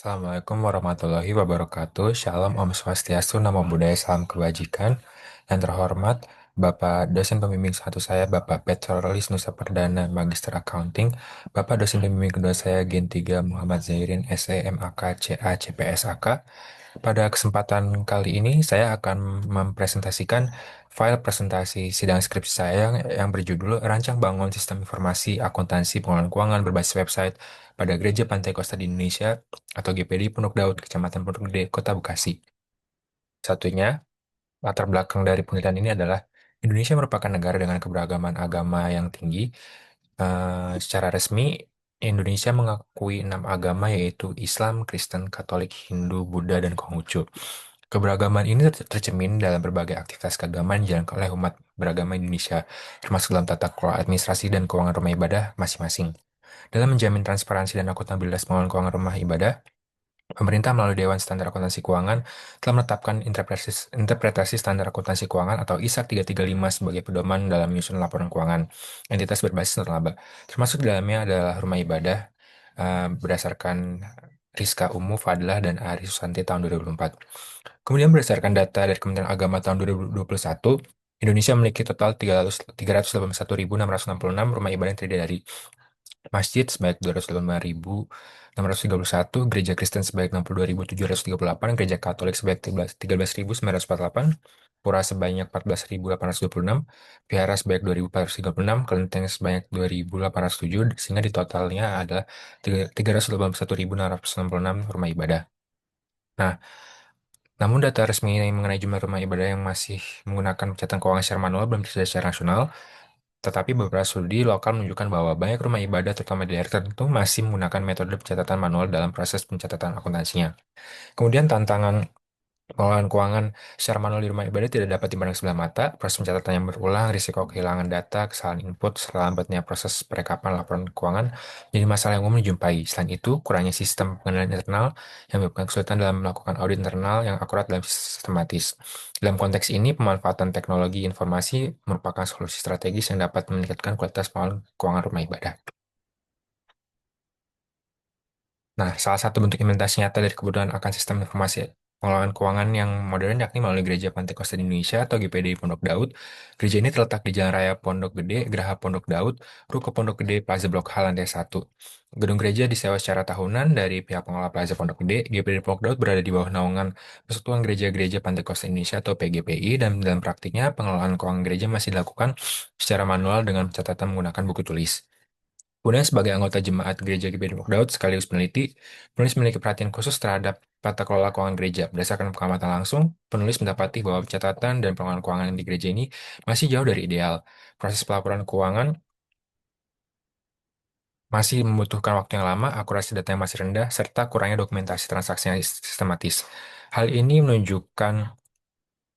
Assalamualaikum warahmatullahi wabarakatuh. Shalom, Om Swastiastu, Namo Buddhaya, Salam Kebajikan. Yang terhormat, Bapak dosen pembimbing satu saya, Bapak Petrolis Nusa Perdana, Magister Accounting. Bapak dosen pembimbing kedua saya, Gen 3 Muhammad Zairin, SE, MAK, CA, CPSAK. Pada kesempatan kali ini, saya akan mempresentasikan file presentasi sidang skripsi saya yang berjudul Rancang Bangun Sistem Informasi Akuntansi Pengelolaan Keuangan Berbasis Website pada Gereja Pantai Kosta di Indonesia atau GPD Pondok Daud, Kecamatan Pondok Gede, Kota Bekasi. Satunya, latar belakang dari penelitian ini adalah Indonesia merupakan negara dengan keberagaman agama yang tinggi. Secara resmi, Indonesia mengakui 6 agama yaitu Islam, Kristen, Katolik, Hindu, Buddha, dan Konghucu. Keberagaman ini tercermin dalam berbagai aktivitas keagamaan yang dijalankan oleh umat beragama Indonesia, termasuk dalam tata kelola administrasi dan keuangan rumah ibadah masing-masing. Dalam menjamin transparansi dan akuntabilitas pengelolaan keuangan rumah ibadah, pemerintah melalui Dewan Standar Akuntansi Keuangan telah menetapkan interpretasi standar akuntansi keuangan atau ISAK 335 sebagai pedoman dalam menyusun laporan keuangan entitas berbasis nirlaba. Termasuk di dalamnya adalah rumah ibadah berdasarkan Rizka Umu Fadlah dan Ari Susanti tahun 2004. Kemudian berdasarkan data dari Kementerian Agama tahun 2021, Indonesia memiliki total 381.666 rumah ibadah yang terdiri dari masjid sebanyak 285.631, gereja Kristen sebanyak 62.738, gereja Katolik sebanyak 13.948, pura sebanyak 14.826, vihara sebanyak 2.436, kelenteng sebanyak 2.807, sehingga di totalnya adalah 381.666 rumah ibadah. Nah, namun data resmi mengenai jumlah rumah ibadah yang masih menggunakan pencatatan keuangan secara manual belum tersedia secara nasional, tetapi beberapa studi lokal menunjukkan bahwa banyak rumah ibadah, terutama di daerah tertentu, masih menggunakan metode pencatatan manual dalam proses pencatatan akuntansinya. Kemudian tantangan pengelolaan keuangan secara manual di rumah ibadah tidak dapat dipandang sebelah mata. Proses pencatatan yang berulang, risiko kehilangan data, kesalahan input, serta lambatnya proses perekapan laporan keuangan jadi masalah yang umum dijumpai. Selain itu, kurangnya sistem pengendalian internal yang menyebabkan kesulitan dalam melakukan audit internal yang akurat dan sistematis. Dalam konteks ini, pemanfaatan teknologi informasi merupakan solusi strategis yang dapat meningkatkan kualitas pengelolaan keuangan rumah ibadah. Nah, salah satu bentuk implementasi nyata dari kebutuhan akan sistem informasi pengelolaan keuangan yang modern yakni melalui Gereja Pantai Kosta di Indonesia atau GPD Pondok Daud. Gereja ini terletak di Jalan Raya Pondok Gede, Geraha Pondok Daud, Ruko Pondok Gede, Plaza Blok H, lantai 1. Gedung gereja disewa secara tahunan dari pihak pengelola Plaza Pondok Gede. GPD Pondok Daud berada di bawah naungan Persatuan Gereja-Gereja Pantai Kosta Indonesia atau PGPI, dan dalam praktiknya pengelolaan keuangan gereja masih dilakukan secara manual dengan catatan menggunakan buku tulis. Kemudian sebagai anggota jemaat gereja GBI Depok Daud sekaligus peneliti, penulis memiliki perhatian khusus terhadap tata kelola keuangan gereja. Berdasarkan pengamatan langsung, penulis mendapati bahwa catatan dan pengelolaan keuangan di gereja ini masih jauh dari ideal. Proses pelaporan keuangan masih membutuhkan waktu yang lama, akurasi data yang masih rendah, serta kurangnya dokumentasi transaksi yang sistematis. Hal ini menunjukkan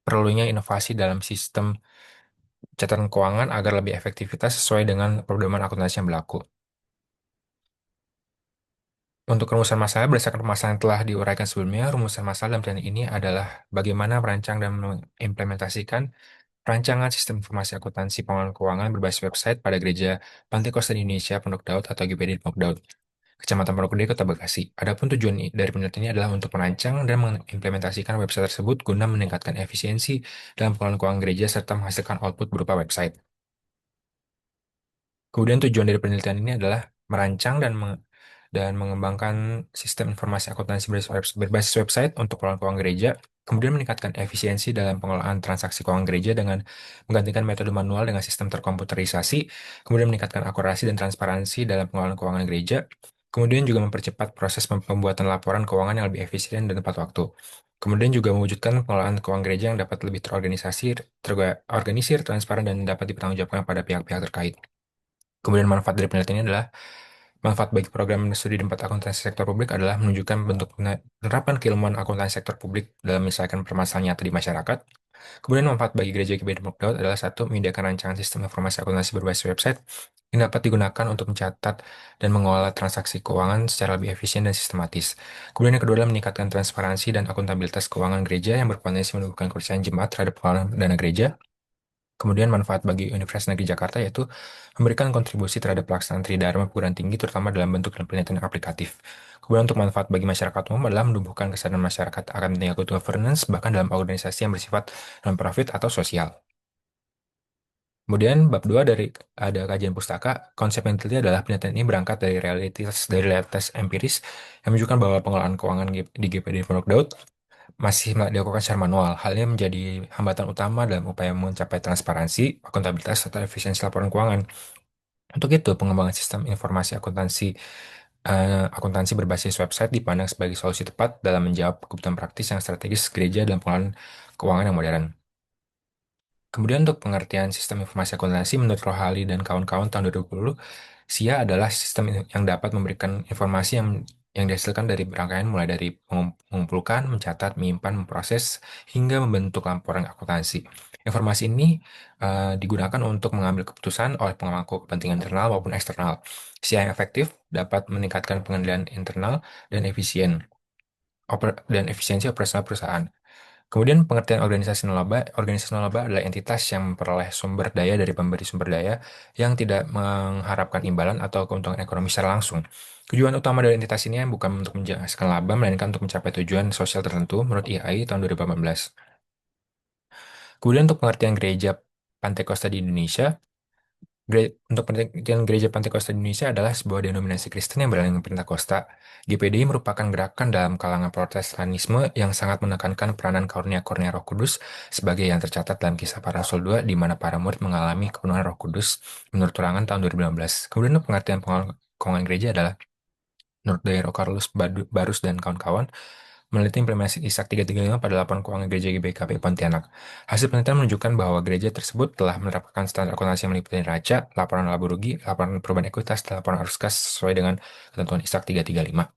perlunya inovasi dalam sistem catatan keuangan agar lebih efektivitas sesuai dengan pedoman akuntansi yang berlaku. Untuk rumusan masalah, berdasarkan permasalahan yang telah diuraikan sebelumnya, rumusan masalah dalam pertanyaan ini adalah bagaimana merancang dan mengimplementasikan rancangan sistem informasi akuntansi pengelolaan keuangan berbasis website pada Gereja Pantai Kosta Indonesia Pondok Daud atau GPD Pondok Daud, Kecamatan Pondok Gede, Kota Bekasi. Adapun tujuan dari penelitian ini adalah untuk merancang dan mengimplementasikan website tersebut guna meningkatkan efisiensi dalam pengelolaan keuangan gereja serta menghasilkan output berupa website. Kemudian tujuan dari penelitian ini adalah merancang dan mengembangkan sistem informasi akuntansi berbasis website untuk pengelolaan keuangan gereja, kemudian meningkatkan efisiensi dalam pengelolaan transaksi keuangan gereja dengan menggantikan metode manual dengan sistem terkomputerisasi, kemudian meningkatkan akurasi dan transparansi dalam pengelolaan keuangan gereja, kemudian juga mempercepat proses pembuatan laporan keuangan yang lebih efisien dan tepat waktu. Kemudian juga mewujudkan pengelolaan keuangan gereja yang dapat lebih terorganisir, transparan, dan dapat dipertanggungjawabkan pada pihak-pihak terkait. Kemudian manfaat dari penelitian ini adalah manfaat bagi program studi di tempat akuntansi sektor publik adalah menunjukkan bentuk penerapan keilmuan akuntansi sektor publik dalam menyelesaikan permasalahan nyata di masyarakat. Kemudian manfaat bagi gereja GBI Depok Daud adalah satu, menyediakan rancangan sistem informasi akuntansi berbasis website yang dapat digunakan untuk mencatat dan mengelola transaksi keuangan secara lebih efisien dan sistematis. Kemudian yang kedua adalah meningkatkan transparansi dan akuntabilitas keuangan gereja yang berpotensi menumbuhkan kepercayaan jemaat terhadap pengelolaan dana gereja. Kemudian manfaat bagi Universitas Negeri Jakarta yaitu memberikan kontribusi terhadap pelaksanaan Tridharma perguruan tinggi terutama dalam bentuk dan penelitian yang aplikatif. Kemudian untuk manfaat bagi masyarakat umum adalah menumbuhkan kesadaran masyarakat akan nilai good governance bahkan dalam organisasi yang bersifat non-profit atau sosial. Kemudian bab 2 dari ada kajian pustaka, konsep yang diteliti adalah penelitian ini berangkat dari realitas empiris yang menunjukkan bahwa pengelolaan keuangan di GPD Pondok Daud masih dilakukan secara manual. Hal ini menjadi hambatan utama dalam upaya mencapai transparansi, akuntabilitas, serta efisiensi laporan keuangan. Untuk itu, pengembangan sistem informasi akuntansi berbasis website dipandang sebagai solusi tepat dalam menjawab kebutuhan praktis yang strategis gereja dalam pengelolaan keuangan yang modern. Kemudian untuk pengertian sistem informasi akuntansi menurut Rohali dan kawan-kawan tahun 2020, SIA adalah sistem yang dapat memberikan informasi yang dihasilkan dari rangkaian mulai dari mengumpulkan, mencatat, menyimpan, memproses, hingga membentuk laporan akuntansi. Informasi ini digunakan untuk mengambil keputusan oleh pemangku kepentingan internal maupun eksternal. SIA yang efektif dapat meningkatkan pengendalian internal dan efisiensi operasional perusahaan. Kemudian pengertian organisasi nirlaba adalah entitas yang memperoleh sumber daya dari pemberi sumber daya yang tidak mengharapkan imbalan atau keuntungan ekonomi secara langsung. Tujuan utama dari entitas ini bukan untuk menjalankan laba, melainkan untuk mencapai tujuan sosial tertentu menurut IAI tahun 2018. Kemudian untuk pengertian gereja Pantai Kosta di Indonesia, untuk penelitian Gereja Pantekosta Indonesia adalah sebuah denominasi Kristen yang beraliran Pentakosta. GPDI merupakan gerakan dalam kalangan Protestanisme yang sangat menekankan peranan karunia-karunia Roh Kudus sebagai yang tercatat dalam Kisah Para Rasul 2 di mana para murid mengalami kepenuhan Roh Kudus menurut Turangan tahun 2016. Kemudian untuk pengertian keuangan gereja adalah menurut Dairo Carlos Barus dan kawan-kawan, meneliti implementasi ISAK 335 pada laporan keuangan gereja GBKP Pontianak. Hasil penelitian menunjukkan bahwa gereja tersebut telah menerapkan standar akuntansi yang meliputi neraca, laporan laba rugi, laporan perubahan ekuitas, dan laporan arus kas sesuai dengan ketentuan ISAK 335.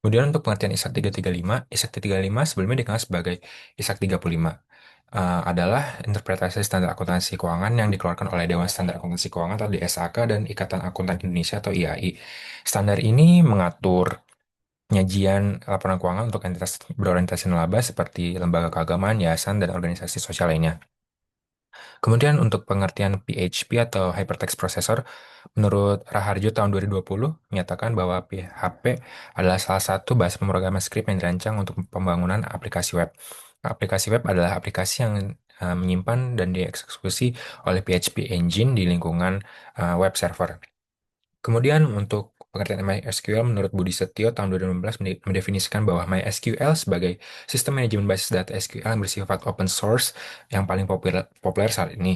Kemudian untuk pengertian ISAK 335, ISAK 335 sebelumnya dikenal sebagai ISAK 35. Adalah interpretasi standar akuntansi keuangan yang dikeluarkan oleh Dewan Standar Akuntansi Keuangan atau DSAK dan Ikatan Akuntan Indonesia atau IAI. Standar ini mengatur penyajian laporan keuangan untuk entitas berorientasi nirlaba seperti lembaga keagamaan, yayasan, dan organisasi sosial lainnya. Kemudian untuk pengertian PHP atau Hypertext Processor, menurut Raharjo tahun 2020 menyatakan bahwa PHP adalah salah satu bahasa pemrograman skrip yang dirancang untuk pembangunan aplikasi web. Aplikasi web adalah aplikasi yang menyimpan dan dieksekusi oleh PHP engine di lingkungan web server. Kemudian untuk pengertian MySQL menurut Budi Setio tahun 2016 mendefinisikan bahwa MySQL sebagai sistem manajemen basis data SQL yang bersifat open source yang paling populer saat ini.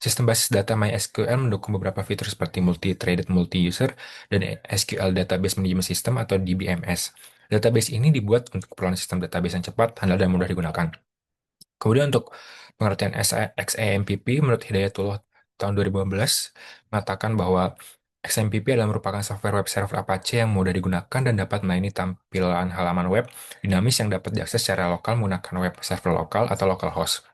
Sistem basis data MySQL mendukung beberapa fitur seperti multi-threaded multi-user dan SQL Database Management System atau DBMS. Database ini dibuat untuk keperluan sistem database yang cepat, handal, dan mudah digunakan. Kemudian untuk pengertian XAMPP menurut Hidayatullah tahun 2015 mengatakan bahwa XAMPP adalah merupakan software web server Apache yang mudah digunakan dan dapat melayani tampilan halaman web dinamis yang dapat diakses secara lokal menggunakan web server lokal atau localhost.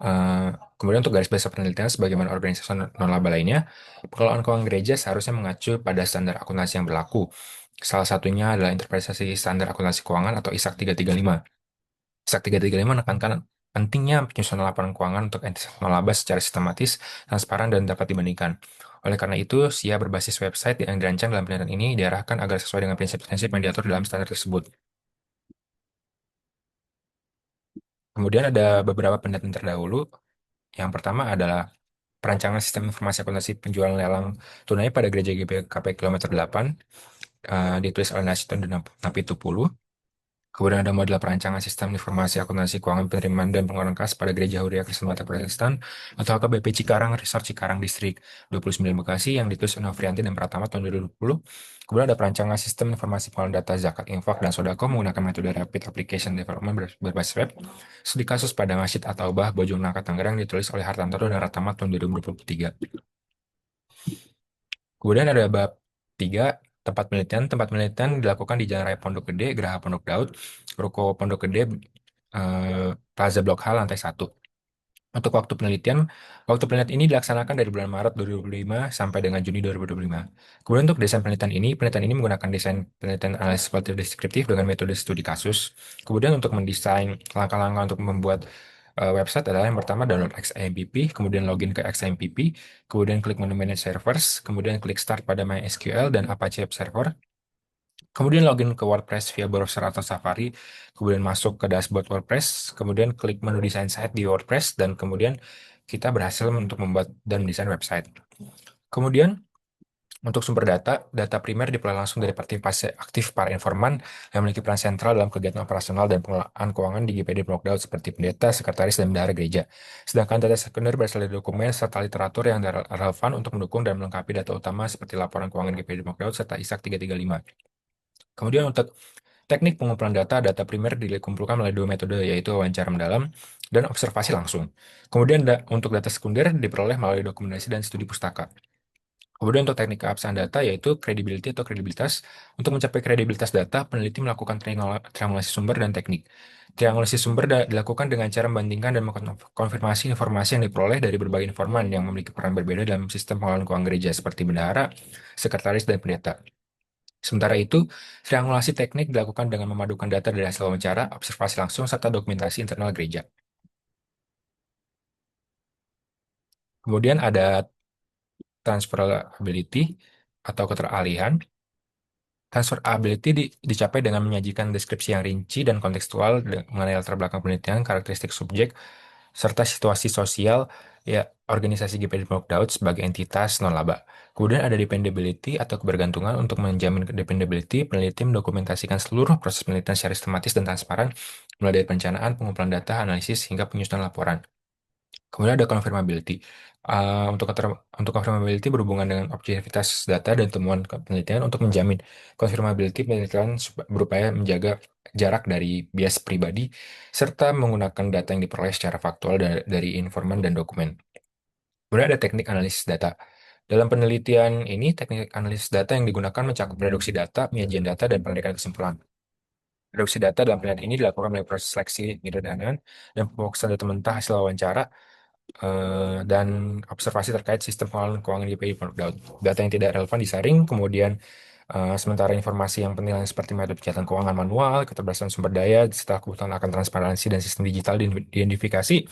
Eh, Kemudian untuk garis besar penelitian sebagaimana organisasi non-laba lainnya, pengelolaan keuangan gereja seharusnya mengacu pada standar akuntansi yang berlaku. Salah satunya adalah interpretasi standar akuntansi keuangan atau ISAK 335. ISAK 335 menekankan pentingnya penyusunan laporan keuangan untuk entitas non-laba secara sistematis, transparan, dan dapat dibandingkan. Oleh karena itu, SIA berbasis website yang dirancang dalam penelitian ini diarahkan agar sesuai dengan prinsip-prinsip yang diatur dalam standar tersebut. Kemudian ada beberapa penelitian terdahulu. Yang pertama adalah perancangan sistem informasi akuntansi penjualan lelang tunai pada gereja GBKP kilometer 8, ditulis oleh Nasiton dan Napitupulu. Kemudian ada model perancangan sistem informasi akuntansi keuangan penerimaan dan pengeluaran kas pada Gereja Huria Kristen Mata Protestan atau HKBP Cikarang Resort Cikarang Distrik 29 Bekasi yang ditulis oleh Novrianti dan Pratama tahun 2020. Kemudian ada perancangan sistem informasi pengelolaan data zakat, infak, dan sodako menggunakan metode Rapid Application Development berbasis web. Studi kasus pada Masjid At-Taubah Bojong Nangka Tangerang ditulis oleh Hartanto dan Ratama tahun 2023. Kemudian ada bab 3, tempat penelitian. Tempat penelitian dilakukan di Jalan Raya Pondok Gede, Geraha Pondok Daud, Ruko Pondok Gede, Plaza Blok H, lantai 1. Untuk waktu penelitian ini dilaksanakan dari bulan Maret 2025 sampai dengan Juni 2025. Kemudian untuk desain penelitian ini menggunakan desain penelitian analisis kualitatif deskriptif dengan metode studi kasus. Kemudian untuk mendesain langkah-langkah untuk membuat website adalah yang pertama download XAMPP, kemudian login ke XAMPP, kemudian klik menu manage servers, kemudian klik start pada MySQL dan Apache Web Server. Kemudian login ke WordPress via browser atau Safari, kemudian masuk ke dashboard WordPress, kemudian klik menu desain site di WordPress, dan kemudian kita berhasil untuk membuat dan mendesain website. Kemudian untuk sumber data primer diperoleh langsung dari partisipasi aktif para informan yang memiliki peran sentral dalam kegiatan operasional dan pengelolaan keuangan di GPD Blogdaud seperti pendeta, sekretaris, dan bendahara gereja. Sedangkan data sekunder berasal dari dokumen serta literatur yang relevan untuk mendukung dan melengkapi data utama seperti laporan keuangan GPD Blogdaud serta ISAK 335. Kemudian untuk teknik pengumpulan data primer dikumpulkan melalui dua metode, yaitu wawancara mendalam dan observasi langsung. Kemudian untuk data sekunder diperoleh melalui dokumentasi dan studi pustaka. Kemudian untuk teknik keabsahan data, yaitu credibility atau kredibilitas. Untuk mencapai kredibilitas data, peneliti melakukan triangulasi sumber dan teknik. Triangulasi sumber dilakukan dengan cara membandingkan dan mengkonfirmasi informasi yang diperoleh dari berbagai informan yang memiliki peran berbeda dalam sistem pengelolaan keuangan gereja seperti bendahara, sekretaris, dan pendeta. Sementara itu, triangulasi teknik dilakukan dengan memadukan data dari hasil wawancara, observasi langsung, serta dokumentasi internal gereja. Kemudian ada transferability atau keteralihan. Transferability dicapai dengan menyajikan deskripsi yang rinci dan kontekstual mengenai latar belakang penelitian, karakteristik subjek, serta situasi sosial ya organisasi GPD Daud sebagai entitas non-laba. Kemudian ada dependability atau kebergantungan. Untuk menjamin dependability, peneliti mendokumentasikan seluruh proses penelitian secara sistematis dan transparan, mulai dari perencanaan, pengumpulan data, analisis, hingga penyusunan laporan. Kemudian ada confirmability. Untuk confirmability berhubungan dengan objektivitas data dan temuan penelitian. Untuk menjamin confirmability, penelitian berupaya menjaga jarak dari bias pribadi serta menggunakan data yang diperoleh secara faktual dari informan dan dokumen. Kemudian ada teknik analisis data. Dalam penelitian ini, teknik analisis data yang digunakan mencakup reduksi data, penyajian data, dan penarikan kesimpulan. Reduksi data dalam penelitian ini dilakukan melalui proses seleksi dan pemrosesan data mentah hasil wawancara dan observasi terkait sistem pengelolaan keuangan GPI Daud. Data yang tidak relevan disaring, kemudian sementara informasi yang penting seperti metode pencatatan keuangan manual, keterbatasan sumber daya, serta kebutuhan akan transparansi dan sistem digital diidentifikasi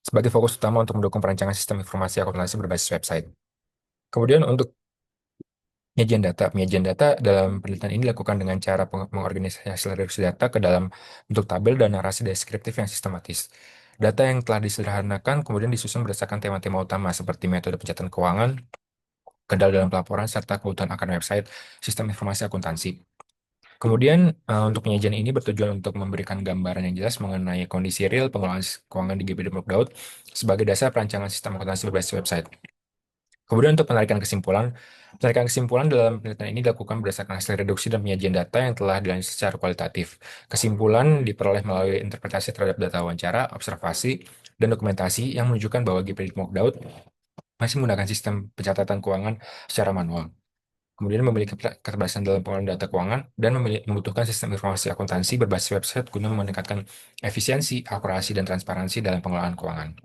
sebagai fokus utama untuk mendukung perancangan sistem informasi akuntansi berbasis website. Kemudian untuk penyajian data dalam penelitian ini dilakukan dengan cara mengorganisasi hasil reduksi data ke dalam bentuk tabel dan narasi deskriptif yang sistematis. Data yang telah disederhanakan kemudian disusun berdasarkan tema-tema utama seperti metode pencatatan keuangan, kendala dalam pelaporan, serta kebutuhan akan website, sistem informasi akuntansi. Kemudian untuk penyajian ini bertujuan untuk memberikan gambaran yang jelas mengenai kondisi real pengelolaan keuangan di GPD Daud sebagai dasar perancangan sistem akuntansi berbasis website. Kemudian untuk penarikan kesimpulan dalam penelitian ini dilakukan berdasarkan hasil reduksi dan penyajian data yang telah dianalisis secara kualitatif. Kesimpulan diperoleh melalui interpretasi terhadap data wawancara, observasi, dan dokumentasi yang menunjukkan bahwa GPD Daud masih menggunakan sistem pencatatan keuangan secara manual. Kemudian memiliki keterbatasan dalam pengelolaan data keuangan dan membutuhkan sistem informasi akuntansi berbasis website guna meningkatkan efisiensi, akurasi, dan transparansi dalam pengelolaan keuangan.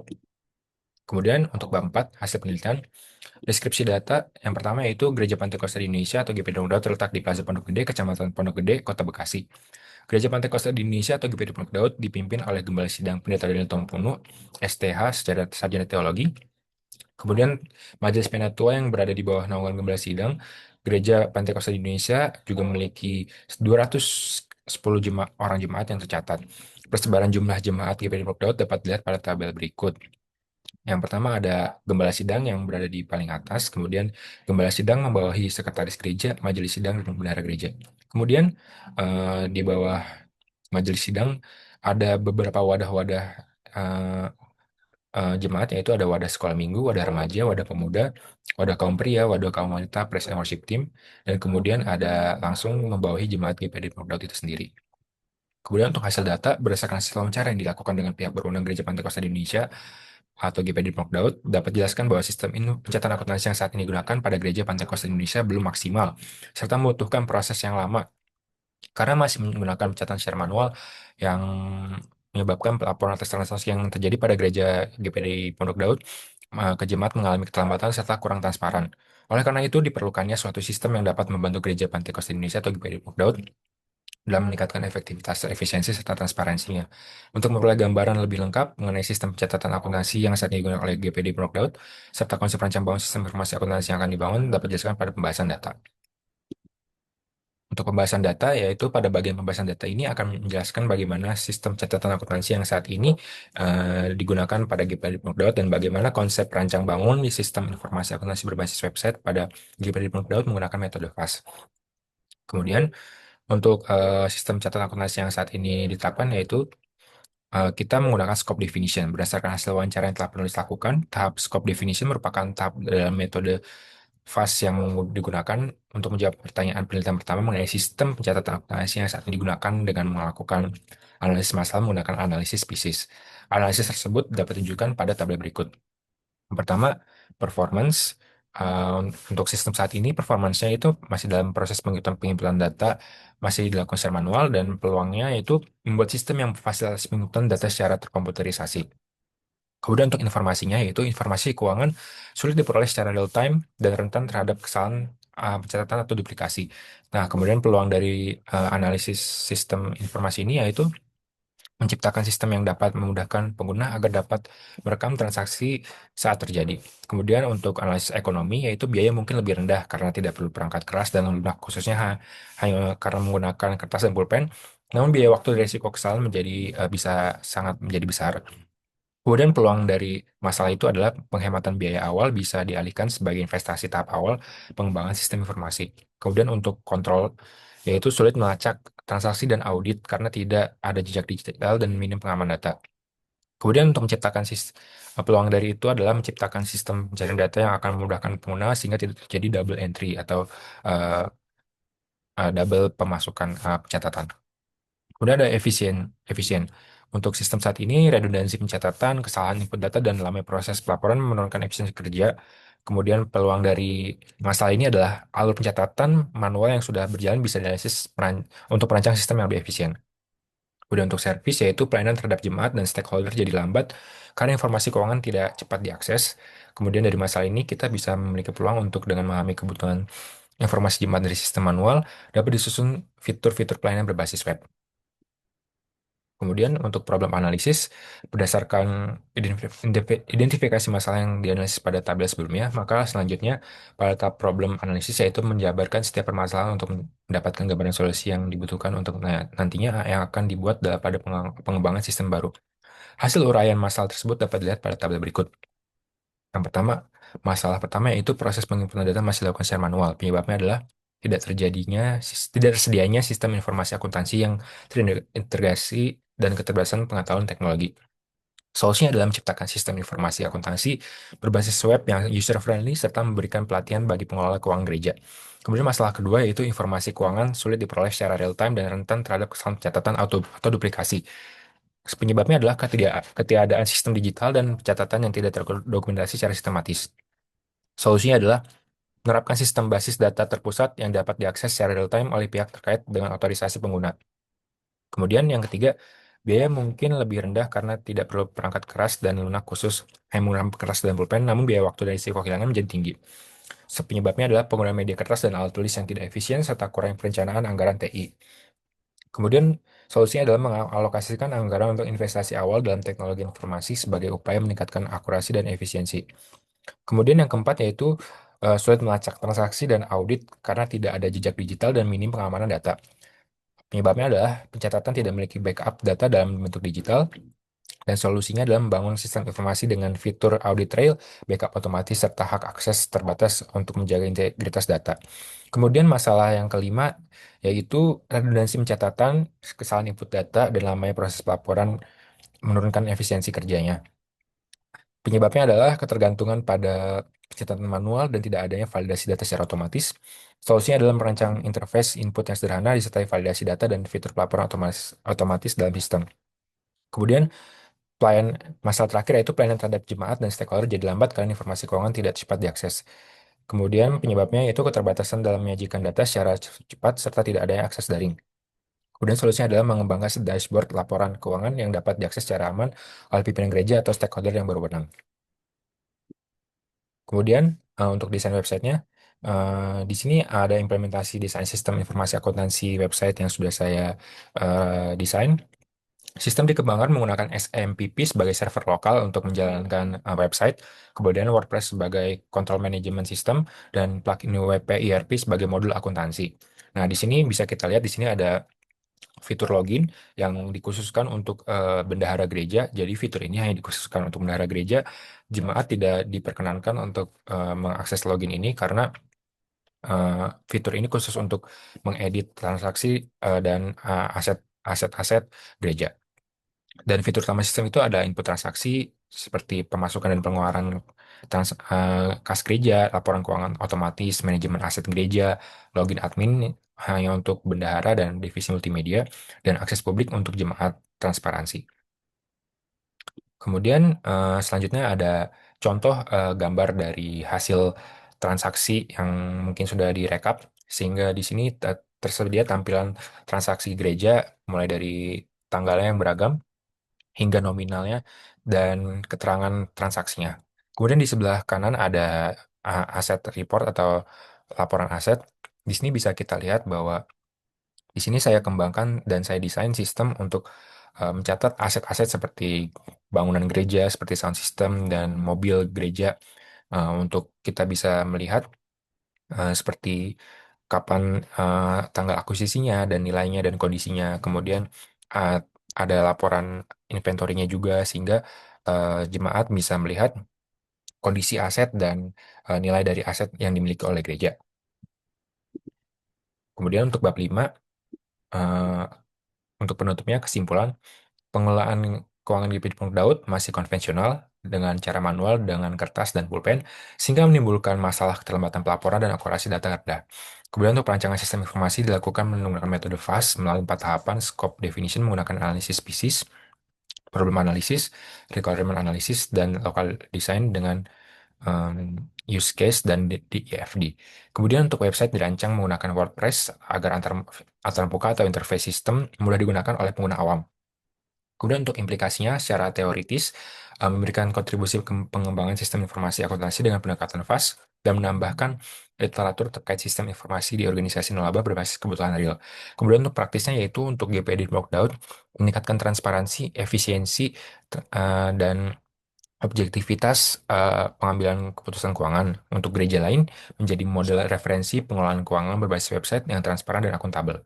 Kemudian untuk bab 4, hasil penelitian. Deskripsi data yang pertama yaitu Gereja Pantai Kosta di Indonesia atau GPD Daud terletak di Plaza Pondok Gede, Kecamatan Pondok Gede, Kota Bekasi. Gereja Pantai Kosta di Indonesia atau GPD Pondok Daud dipimpin oleh Gembala Sidang Pendeta Daniel Tompunu, STH, secara sarjana teologi. Kemudian Majelis Penatua yang berada di bawah naungan Gembala Sidang, Gereja Pantai Kosta di Indonesia juga memiliki 210 orang jemaat yang tercatat. Persebaran jumlah jemaat GPD Pondok Daud dapat dilihat pada tabel berikut. Yang pertama ada Gembala Sidang yang berada di paling atas, kemudian Gembala Sidang membawahi Sekretaris Gereja, Majelis Sidang, dan Bendahara Gereja. Kemudian di bawah Majelis Sidang ada beberapa wadah-wadah eh, jemaat, yaitu ada wadah sekolah minggu, wadah remaja, wadah pemuda, wadah kaum pria, wadah kaum wanita, praise and worship team, dan kemudian ada langsung membawahi jemaat GPD Daud itu sendiri. Kemudian untuk hasil data, berdasarkan hasil wawancara yang dilakukan dengan pihak berwenang Gereja Pantai Kosta di Indonesia atau GPD Daud, dapat dijelaskan bahwa sistem ini pencatatan akuntansi yang saat ini digunakan pada Gereja Pantai Kosta Indonesia belum maksimal, serta membutuhkan proses yang lama, karena masih menggunakan pencatatan secara manual yang menyebabkan pelaporan atas transaksi yang terjadi pada gereja GPD Pondok Daud ke jemaat mengalami keterlambatan serta kurang transparan. Oleh karena itu, diperlukannya suatu sistem yang dapat membantu Gereja Pantekosta Indonesia atau GPD Pondok Daud dalam meningkatkan efektivitas, efisiensi, serta transparansinya. Untuk memperoleh gambaran lebih lengkap mengenai sistem pencatatan akuntansi yang saat ini digunakan oleh GPD Pondok Daud, serta konsep rancang bangun sistem informasi akuntansi yang akan dibangun, dapat dijelaskan pada pembahasan data. Untuk pembahasan data, yaitu pada bagian pembahasan data ini akan menjelaskan bagaimana sistem catatan akuntansi yang saat ini digunakan pada GPD Daud dan bagaimana konsep rancang bangun di sistem informasi akuntansi berbasis website pada GPD Daud menggunakan metode FAS. Kemudian, untuk sistem catatan akuntansi yang saat ini ditetapkan, yaitu kita menggunakan scope definition. Berdasarkan hasil wawancara yang telah penulis lakukan, tahap scope definition merupakan tahap dalam metode FAS yang digunakan untuk menjawab pertanyaan penelitian pertama mengenai sistem pencatatan akuntansi yang saat ini digunakan dengan melakukan analisis masalah menggunakan analisis spesies. Analisis tersebut dapat ditunjukkan pada tabel berikut. Yang pertama, performance. Untuk sistem saat ini, performance-nya itu masih dalam proses pengumpulan data, masih dilakukan secara manual, dan peluangnya itu membuat sistem yang memfasilitasi pengumpulan data secara terkomputerisasi. Kemudian untuk informasinya, yaitu informasi keuangan sulit diperoleh secara real time dan rentan terhadap kesalahan pencatatan atau duplikasi. Nah, kemudian peluang dari analisis sistem informasi ini yaitu menciptakan sistem yang dapat memudahkan pengguna agar dapat merekam transaksi saat terjadi. Kemudian untuk analisis ekonomi, yaitu biaya mungkin lebih rendah karena tidak perlu perangkat keras dan lunak, khususnya hanya karena menggunakan kertas dan pulpen. Namun biaya waktu dan risiko kesalahan bisa sangat menjadi besar. Kemudian peluang dari masalah itu adalah penghematan biaya awal bisa dialihkan sebagai investasi tahap awal pengembangan sistem informasi. Kemudian untuk kontrol, yaitu sulit melacak transaksi dan audit karena tidak ada jejak digital dan minim pengaman data. Kemudian untuk menciptakan peluang dari itu adalah menciptakan sistem pencarian data yang akan memudahkan pengguna sehingga tidak terjadi double entry atau uh, double pemasukan pencatatan. Kemudian ada efisien. Untuk sistem saat ini, redundansi pencatatan, kesalahan input data, dan lamanya proses pelaporan menurunkan efisiensi kerja. Kemudian peluang dari masalah ini adalah alur pencatatan manual yang sudah berjalan bisa dianalisis untuk merancang sistem yang lebih efisien. Kemudian untuk servis, yaitu pelayanan terhadap jemaat dan stakeholder jadi lambat karena informasi keuangan tidak cepat diakses. Kemudian dari masalah ini, kita bisa memiliki peluang untuk dengan memahami kebutuhan informasi jemaat dari sistem manual, dapat disusun fitur-fitur pelayanan berbasis web. Kemudian untuk problem analisis, berdasarkan identifikasi masalah yang dianalisis pada tabel sebelumnya, maka selanjutnya pada tahap problem analisis yaitu menjabarkan setiap permasalahan untuk mendapatkan gambaran solusi yang dibutuhkan untuk nantinya yang akan dibuat pada pengembangan sistem baru. Hasil uraian masalah tersebut dapat dilihat pada tabel berikut. Yang pertama, masalah pertama yaitu proses pengumpulan data masih dilakukan secara manual. Penyebabnya adalah tidak tersedianya sistem informasi akuntansi yang terintegrasi dan keterbatasan pengetahuan teknologi. Solusinya adalah menciptakan sistem informasi akuntansi berbasis web yang user-friendly serta memberikan pelatihan bagi pengelola keuangan gereja. Kemudian masalah kedua yaitu informasi keuangan sulit diperoleh secara real-time dan rentan terhadap kesalahan pencatatan atau duplikasi. Penyebabnya adalah ketiadaan sistem digital dan pencatatan yang tidak terdokumentasi secara sistematis. Solusinya adalah menerapkan sistem basis data terpusat yang dapat diakses secara real-time oleh pihak terkait dengan otorisasi pengguna. Kemudian yang ketiga, biaya mungkin lebih rendah karena tidak perlu perangkat keras dan lunak khusus hanya menggunakan kertas dan pulpen, namun biaya waktu dan risiko kehilangan menjadi tinggi. Penyebabnya adalah penggunaan media kertas dan alat tulis yang tidak efisien serta kurang perencanaan anggaran TI. Kemudian solusinya adalah mengalokasikan anggaran untuk investasi awal dalam teknologi informasi sebagai upaya meningkatkan akurasi dan efisiensi. Kemudian yang keempat yaitu sulit melacak transaksi dan audit karena tidak ada jejak digital dan minim pengamanan data. Penyebabnya adalah pencatatan tidak memiliki backup data dalam bentuk digital, dan solusinya adalah membangun sistem informasi dengan fitur audit trail, backup otomatis, serta hak akses terbatas untuk menjaga integritas data. Kemudian masalah yang kelima yaitu redundansi pencatatan, kesalahan input data, dan lamanya proses pelaporan menurunkan efisiensi kerjanya. Penyebabnya adalah ketergantungan pada pencatatan manual dan tidak adanya validasi data secara otomatis. Solusinya adalah merancang interface input yang sederhana disertai validasi data dan fitur pelaporan otomatis dalam sistem. Kemudian masalah terakhir yaitu pelayanan terhadap jemaat dan stakeholder jadi lambat karena informasi keuangan tidak cepat diakses. Kemudian penyebabnya yaitu keterbatasan dalam menyajikan data secara cepat serta tidak adanya akses daring. Kemudian solusinya adalah mengembangkan dashboard laporan keuangan yang dapat diakses secara aman oleh pimpinan gereja atau stakeholder yang berwenang. Kemudian untuk desain websitenya, di sini ada implementasi desain sistem informasi akuntansi website yang sudah saya desain. Sistem dikembangkan menggunakan SMPP sebagai server lokal untuk menjalankan website, kemudian WordPress sebagai control management system, dan plugin WP ERP sebagai modul akuntansi. Nah, di sini bisa kita lihat di sini ada fitur login yang dikhususkan untuk bendahara gereja. Jadi fitur ini hanya dikhususkan untuk bendahara gereja. Jemaat tidak diperkenankan untuk mengakses login ini karena eh, fitur ini khusus untuk mengedit transaksi dan aset-aset gereja. Dan fitur utama sistem itu ada input transaksi seperti pemasukan dan pengeluaran kas gereja, laporan keuangan otomatis, manajemen aset gereja, login admin hanya untuk bendahara dan divisi multimedia, dan akses publik untuk jemaat transparansi. Kemudian selanjutnya ada contoh gambar dari hasil transaksi yang mungkin sudah direkap, sehingga di sini tersedia tampilan transaksi gereja mulai dari tanggalnya yang beragam hingga nominalnya dan keterangan transaksinya. Kemudian di sebelah kanan ada aset report atau laporan aset. Di sini bisa kita lihat bahwa di sini saya kembangkan dan saya desain sistem untuk mencatat aset-aset seperti bangunan gereja, seperti sound system dan mobil gereja untuk kita bisa melihat seperti kapan tanggal akuisisinya dan nilainya dan kondisinya. Kemudian uh, ada laporan inventorinya juga sehingga jemaat bisa melihat kondisi aset dan nilai dari aset yang dimiliki oleh gereja. Kemudian untuk bab 5, uh, untuk penutupnya kesimpulan, pengelolaan keuangan GP di Pondok Daud masih konvensional dengan cara manual dengan kertas dan pulpen sehingga menimbulkan masalah keterlambatan pelaporan dan akurasi data rendah. Kemudian untuk perancangan sistem informasi dilakukan menggunakan metode FAST melalui 4 tahapan scope definition menggunakan analisis species, problem analysis, requirement analysis, dan local design dengan um, use case dan DEFD. Kemudian untuk website dirancang menggunakan WordPress agar antar muka atau interface sistem mudah digunakan oleh pengguna awam. Kemudian untuk implikasinya secara teoritis, memberikan kontribusi ke pengembangan sistem informasi akuntansi dengan pendekatan FAS dan menambahkan literatur terkait sistem informasi di organisasi nirlaba berbasis kebutuhan real. Kemudian untuk praktisnya yaitu untuk GPD Block Daud, meningkatkan transparansi, efisiensi, dan objektivitas pengambilan keputusan keuangan untuk gereja lain menjadi model referensi pengelolaan keuangan berbasis website yang transparan dan akuntabel.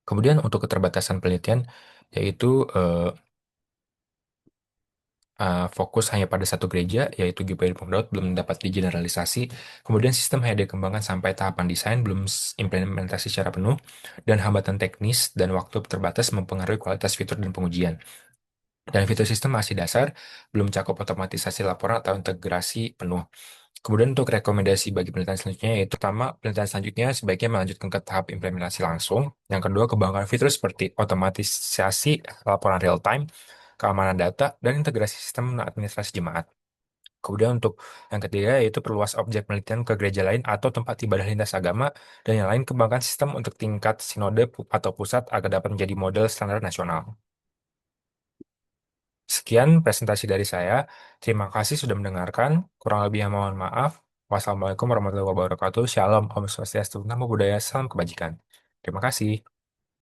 Kemudian untuk keterbatasan penelitian yaitu fokus hanya pada satu gereja, yaitu GPI Pondok Daud, belum dapat digeneralisasi. Kemudian sistem hanya dikembangkan sampai tahapan desain, belum implementasi secara penuh, dan hambatan teknis dan waktu terbatas mempengaruhi kualitas fitur dan pengujian. Dan fitur sistem masih dasar, belum cakup otomatisasi laporan atau integrasi penuh. Kemudian untuk rekomendasi bagi penelitian selanjutnya, yaitu pertama, penelitian selanjutnya sebaiknya melanjutkan ke tahap implementasi langsung. Yang kedua, kembangkan fitur seperti otomatisasi laporan real time, keamanan data, dan integrasi sistem administrasi jemaat. Kemudian untuk yang ketiga, yaitu perluas objek penelitian ke gereja lain atau tempat ibadah lintas agama, dan yang lain kembangkan sistem untuk tingkat sinode atau pusat agar dapat menjadi model standar nasional. Sekian presentasi dari saya. Terima kasih sudah mendengarkan. Kurang lebihnya mohon maaf. Wassalamualaikum warahmatullahi wabarakatuh. Shalom, Om Swastiastu, Namo Buddhaya, Salam Kebajikan. Terima kasih.